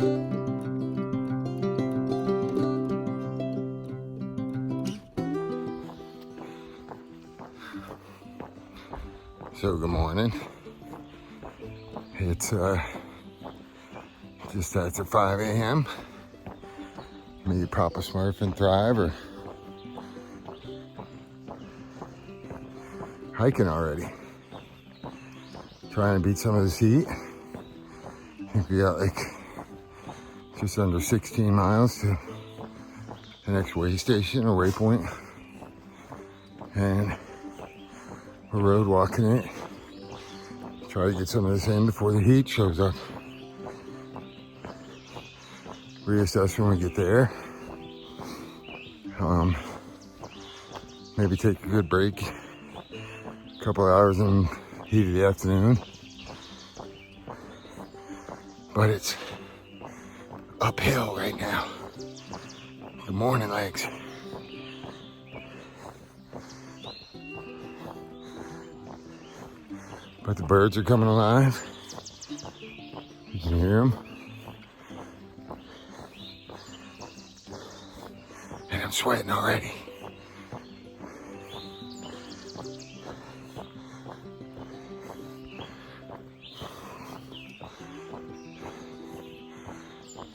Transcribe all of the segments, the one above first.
So good morning. It's just after 5 a.m. Maybe pop a Smurf and thrive, or hiking already. Trying to beat some of this heat. I think we got like just under 16 miles to the next way station or waypoint. And we're road walking it. Try to get some of this in before the heat shows up. Reassess when we get there. Maybe take a good break. A couple hours in the heat of the afternoon. But it's uphill right now. Good morning, legs. But the birds are coming alive. You can hear them. And I'm sweating already.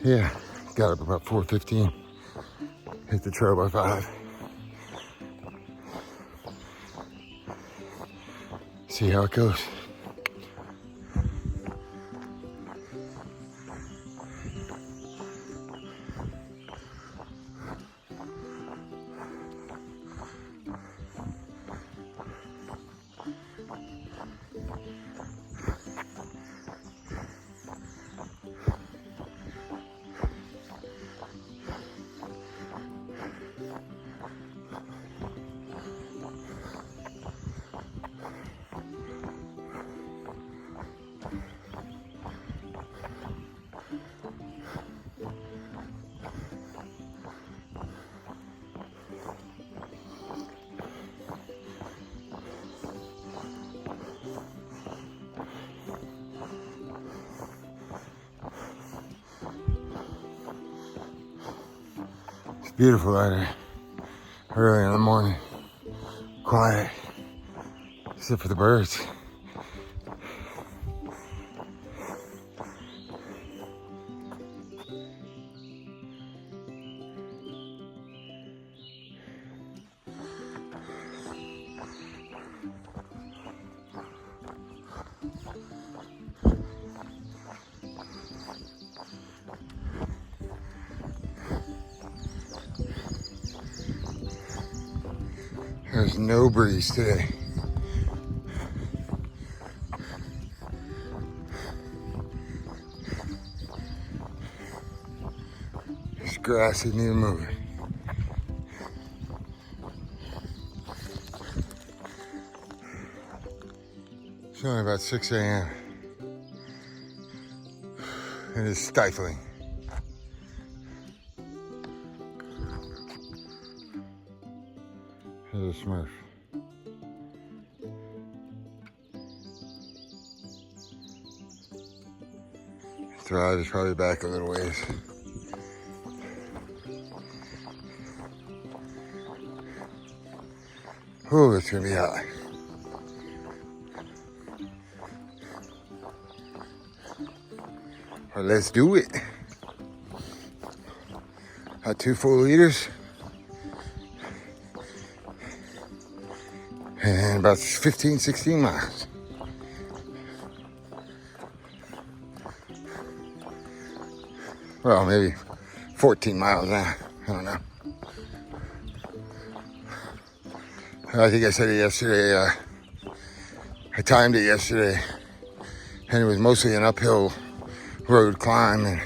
Yeah, got up about 4:15. Hit the trail by 5. See how it goes. Beautiful out here, early in the morning, quiet, except for the birds. There's no breeze today. This grass isn't even moving. It's only about 6 a.m. It is stifling. There's a Smurf. Thrive is probably back a little ways. Oh, it's gonna be hot. Well, let's do it. Got 2 full liters. And about 15, 16 miles. Well, maybe 14 miles now. I don't know. I think I said it yesterday. I timed it yesterday. And it was mostly an uphill road climb. And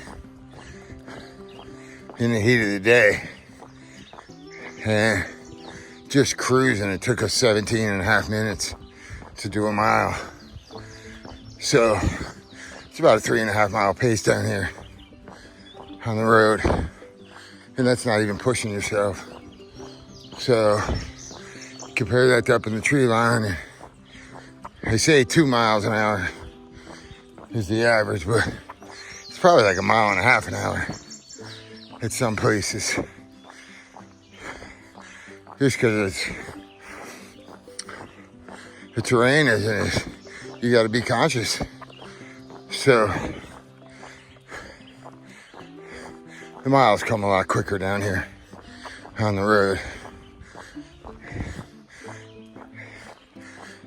in the heat of the day. And just cruising, it took us 17 and a half minutes to do a mile. So it's about a 3.5 mile pace down here on the road. And that's not even pushing yourself. So compare that to up in the tree line. And they say 2 miles an hour is the average, but it's It's probably like 1.5 miles an hour at some places. Just because the terrain is, you got to be conscious. So the miles come a lot quicker down here on the road.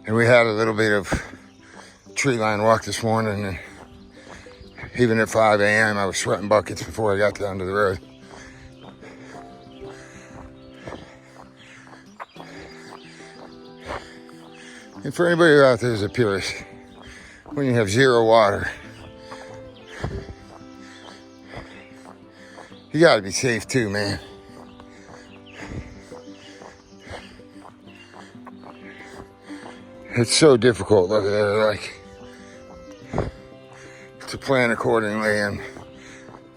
And we had a little bit of tree line walk this morning, and even at 5 a.m. I was sweating buckets before I got down to the road. And for anybody out there who's a purist, when you have zero water, you gotta be safe too, man. It's so difficult, like, to plan accordingly, and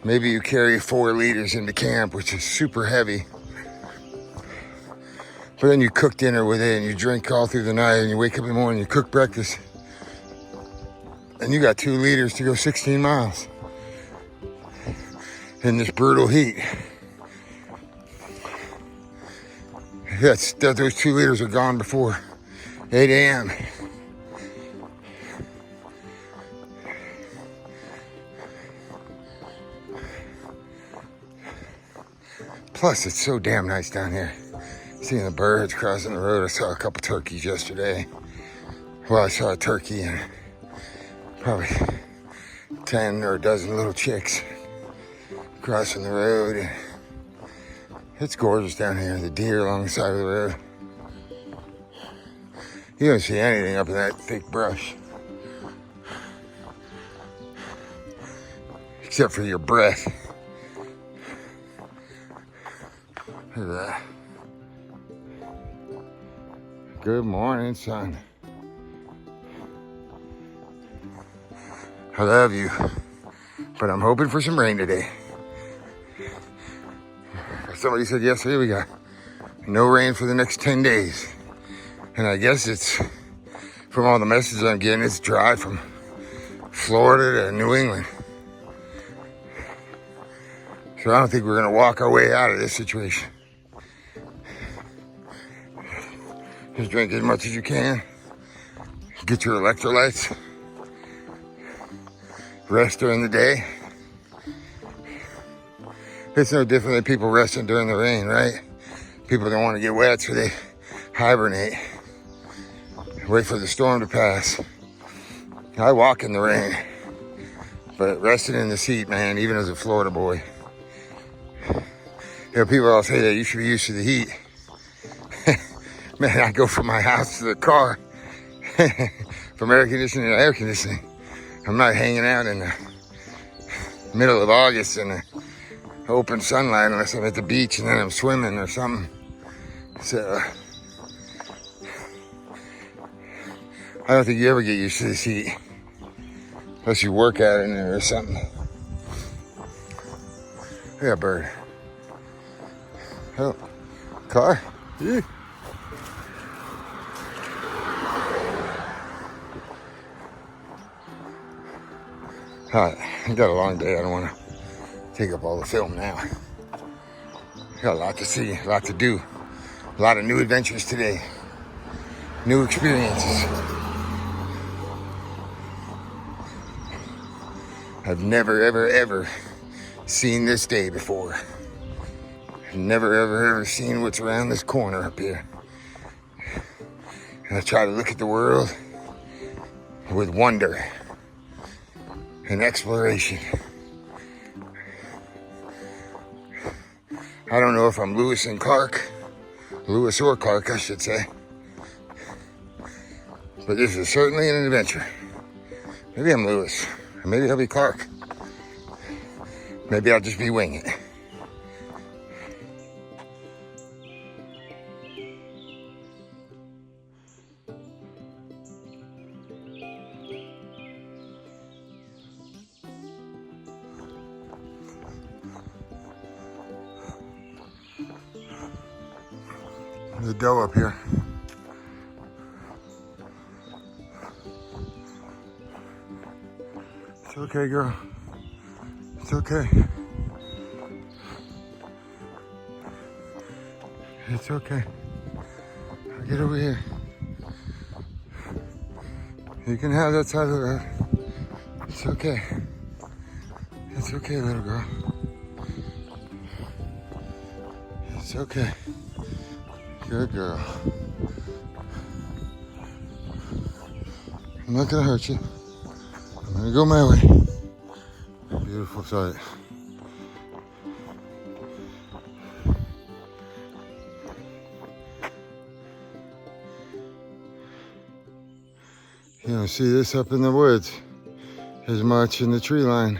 maybe you carry 4 liters into camp, which is super heavy. But then you cook dinner with it, and you drink all through the night, and you wake up in the morning, you cook breakfast, and you got 2 liters to go 16 miles in this brutal heat. Those 2 liters are gone before 8 a.m. Plus, it's so damn nice down here. Seeing the birds crossing the road. I saw a couple turkeys yesterday. Well, I saw a turkey and probably 10 or a dozen little chicks crossing the road. It's gorgeous down here. The deer along the side of the road. You don't see anything up in that thick brush. Except for your breath. Look at that. Good morning, son. I love you, but I'm hoping for some rain today. Somebody said yesterday we got no rain for the next 10 days. And I guess it's, from all the messages I'm getting, it's dry from Florida to New England. So I don't think we're gonna walk our way out of this situation. Just drink as much as you can. Get your electrolytes. Rest during the day. It's no different than people resting during the rain, right? People don't want to get wet, so they hibernate. Wait for the storm to pass. I walk in the rain, but resting in the seat, man, even as a Florida boy. You know, people all say that you should be used to the heat. Man, I go from my house to the car, from air conditioning to air conditioning. I'm not hanging out in the middle of August in the open sunlight unless I'm at the beach and then I'm swimming or something. So I don't think you ever get used to this heat unless you work out in there or something. Look at that bird. Oh, car. Yeah. Alright, I got a long day. I don't want to take up all the film now. Got a lot to see, a lot to do, a lot of new adventures today, new experiences. I've never, ever, ever seen this day before. I've never, ever, ever seen what's around this corner up here. And I try to look at the world with wonder and exploration. I don't know if I'm Lewis or Clark, I should say. But this is certainly an adventure. Maybe I'm Lewis, or maybe I'll be Clark. Maybe I'll just be Wingit. There's a doe up here. It's okay, girl. okay. It's okay. I'll get over here. You can have that side of the road. It's okay. It's okay, little girl. It's okay. Good girl. I'm not gonna hurt you. I'm gonna go my way. Beautiful sight. You don't see this up in the woods as much in the tree line.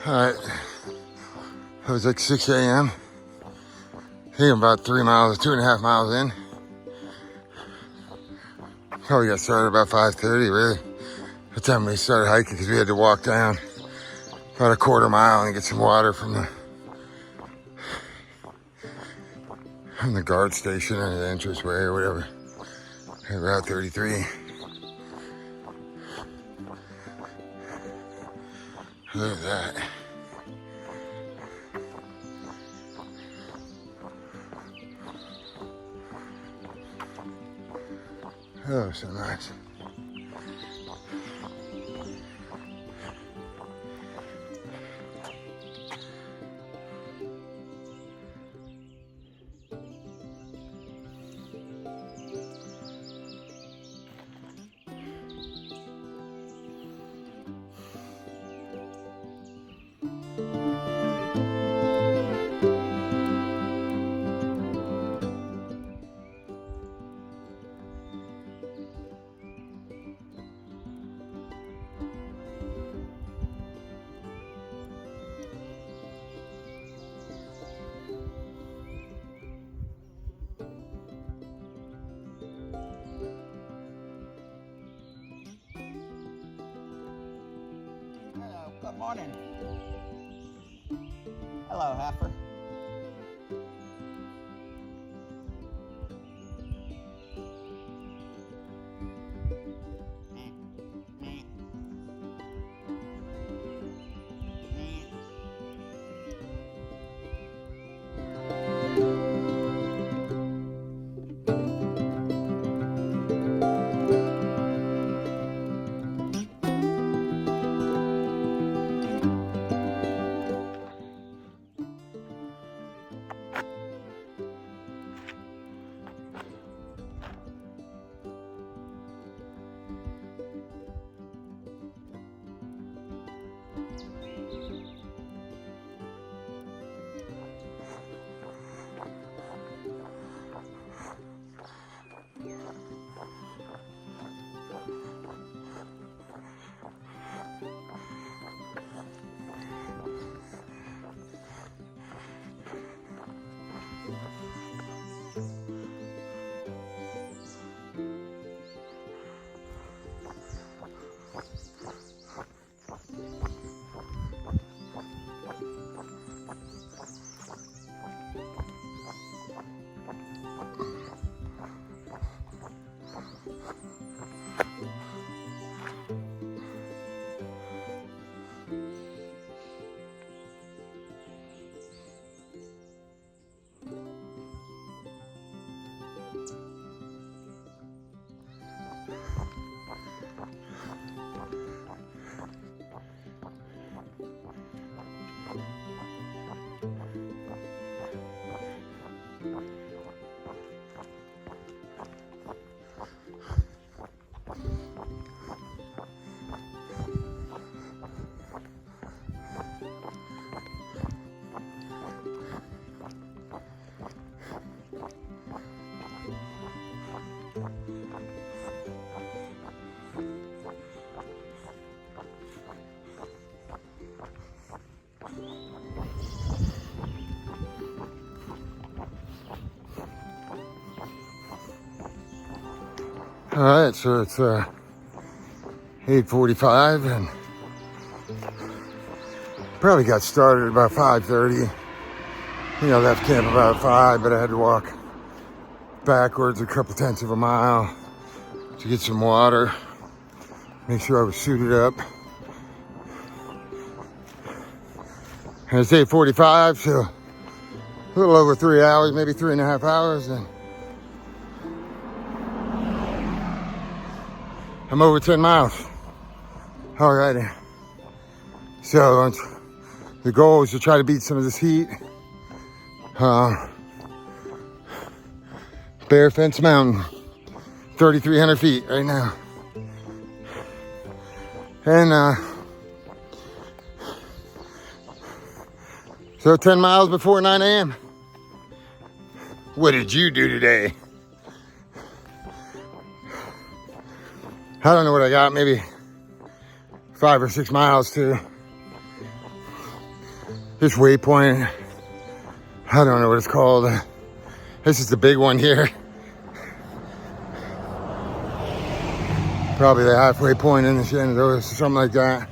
All right, it was like 6 a.m. I think I'm about 3 miles, 2.5 miles in. Probably got started about 5:30, really. The time we started hiking, because we had to walk down about a quarter mile and get some water from the guard station or the entranceway or whatever. At Route 33. Look at that. Oh, so nice. Good morning. Hello, heifer. All right, so it's 8:45 and probably got started at about 5:30. You know, left camp about 5, but I had to walk backwards a couple tenths of a mile to get some water, make sure I was suited up. And it's 8:45, so a little over 3 hours, maybe 3.5 hours, and I'm over 10 miles. Alrighty. So the goal is to try to beat some of this heat. Bear Fence Mountain, 3,300 feet right now. And so 10 miles before 9 a.m. What did you do today? I don't know what I got, maybe 5 or 6 miles to this waypoint. I don't know what it's called. This is the big one here. Probably the halfway point in the Shenandoah, something like that.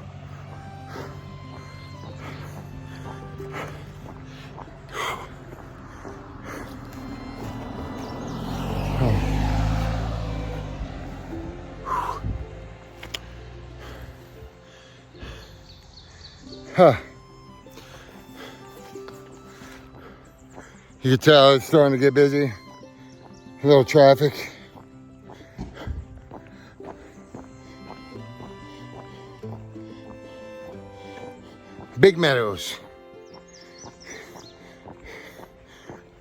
Huh. You can tell it's starting to get busy. A little traffic. Big Meadows.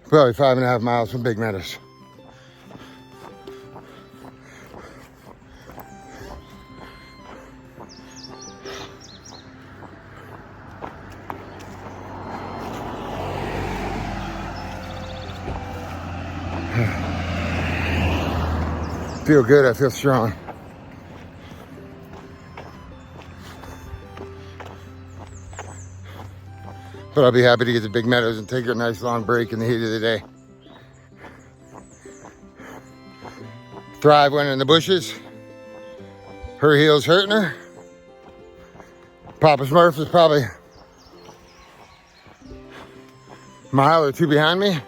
Probably 5.5 miles from Big Meadows. Feel good, I feel strong. But I'll be happy to get to Big Meadows and take a nice long break in the heat of the day. Thrive went in the bushes. Her heel's hurting her. Papa Smurf is probably a mile or 2 behind me.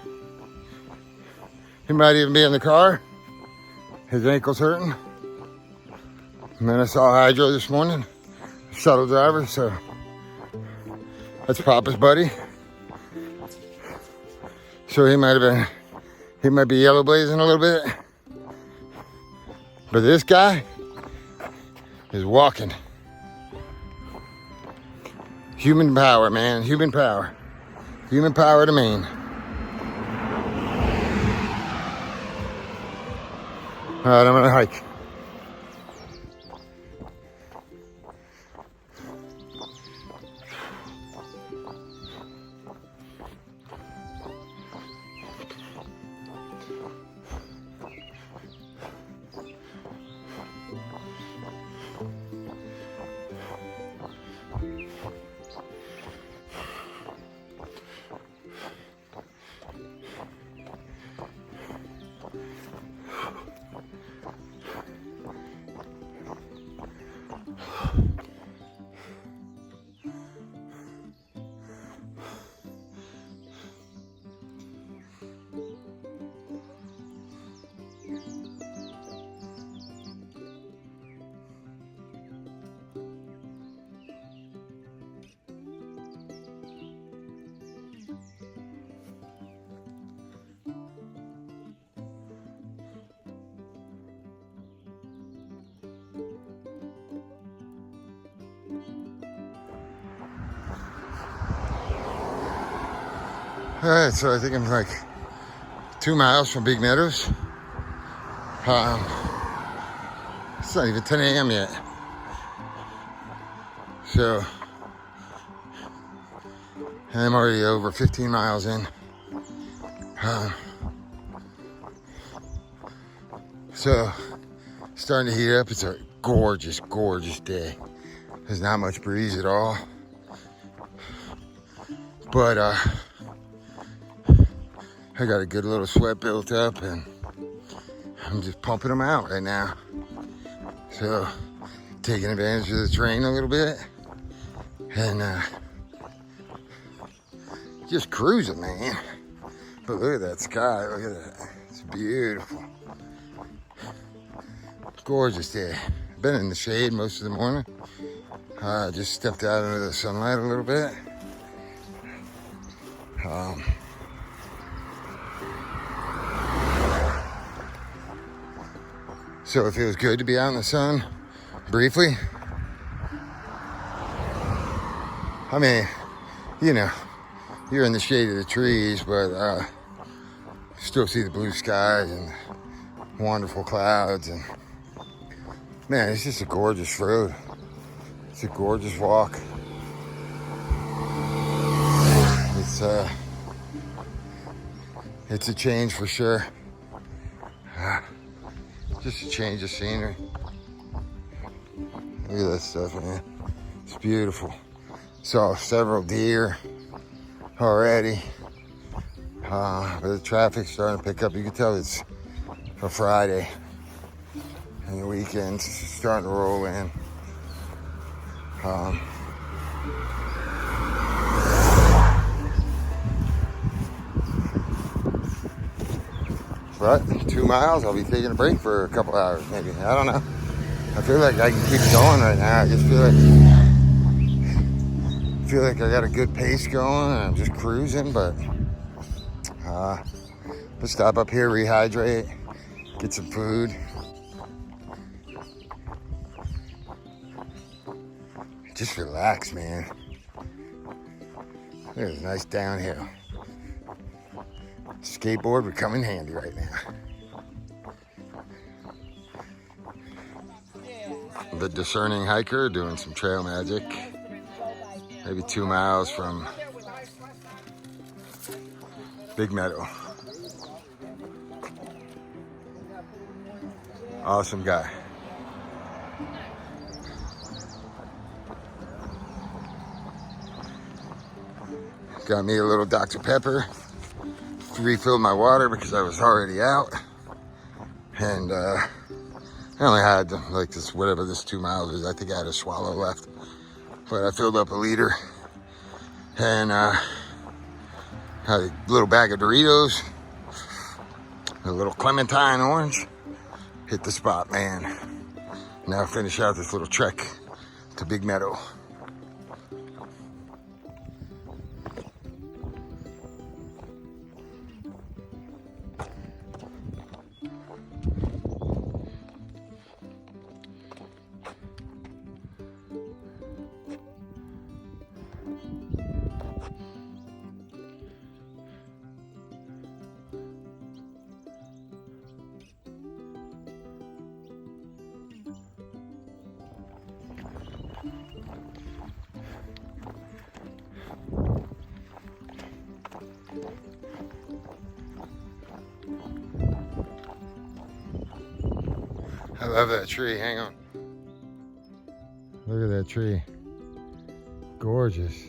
He might even be in the car. His ankle's hurting. And then I saw Hydro this morning, shuttle driver, so that's Papa's buddy. So he might be yellow blazing a little bit. But this guy is walking. Human power, man, human power. Human power to Maine. All right, I'm gonna hike. All right, so I think I'm like 2 miles from Big Meadows. It's not even 10 a.m. yet. So I'm already over 15 miles in. So starting to heat up. It's a gorgeous, gorgeous day. There's not much breeze at all. But I got a good little sweat built up, and I'm just pumping them out right now. So, taking advantage of the terrain a little bit. And just cruising, man. But look at that sky, look at that. It's beautiful. Gorgeous day. Been in the shade most of the morning. Just stepped out into the sunlight a little bit. So it feels good to be out in the sun briefly. I mean, you know, you're in the shade of the trees, but still see the blue skies and wonderful clouds. And man, it's just a gorgeous road. It's a gorgeous walk. It's a change for sure. Just a change of scenery. Look at that stuff, man. It's beautiful. Saw several deer already. But the traffic's starting to pick up. You can tell it's a Friday. And the weekend's starting to roll in. But 2 miles, I'll be taking a break for a couple hours, maybe. I don't know. I feel like I can keep going right now. I just feel like I got a good pace going and I'm just cruising, but let's stop up here, rehydrate, get some food. Just relax, man. There's a nice downhill. Skateboard would come in handy right now. The discerning hiker doing some trail magic. Maybe 2 miles from Big Meadow. Awesome guy. Got me a little Dr. Pepper. Refilled my water because I was already out. And I only had like this, whatever this 2 miles is. I think I had a swallow left. But I filled up a liter. And had a little bag of Doritos. A little Clementine orange. Hit the spot, man. Now finish out this little trek to Big Meadow. I love that tree, hang on. Look at that tree. Gorgeous.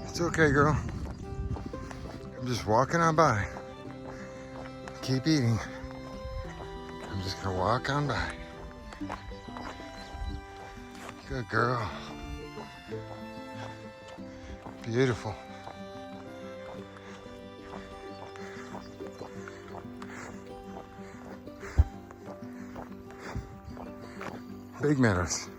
It's okay, girl. I'm just walking on by. Keep eating. I'm just gonna walk on by. Good girl. Beautiful. Big Meadows.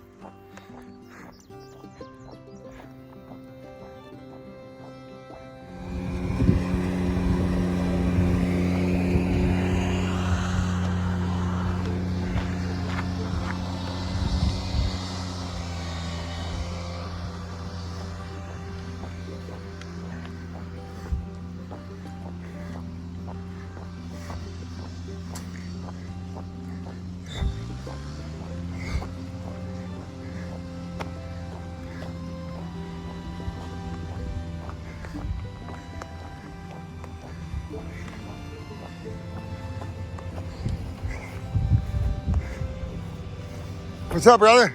What's up, brother?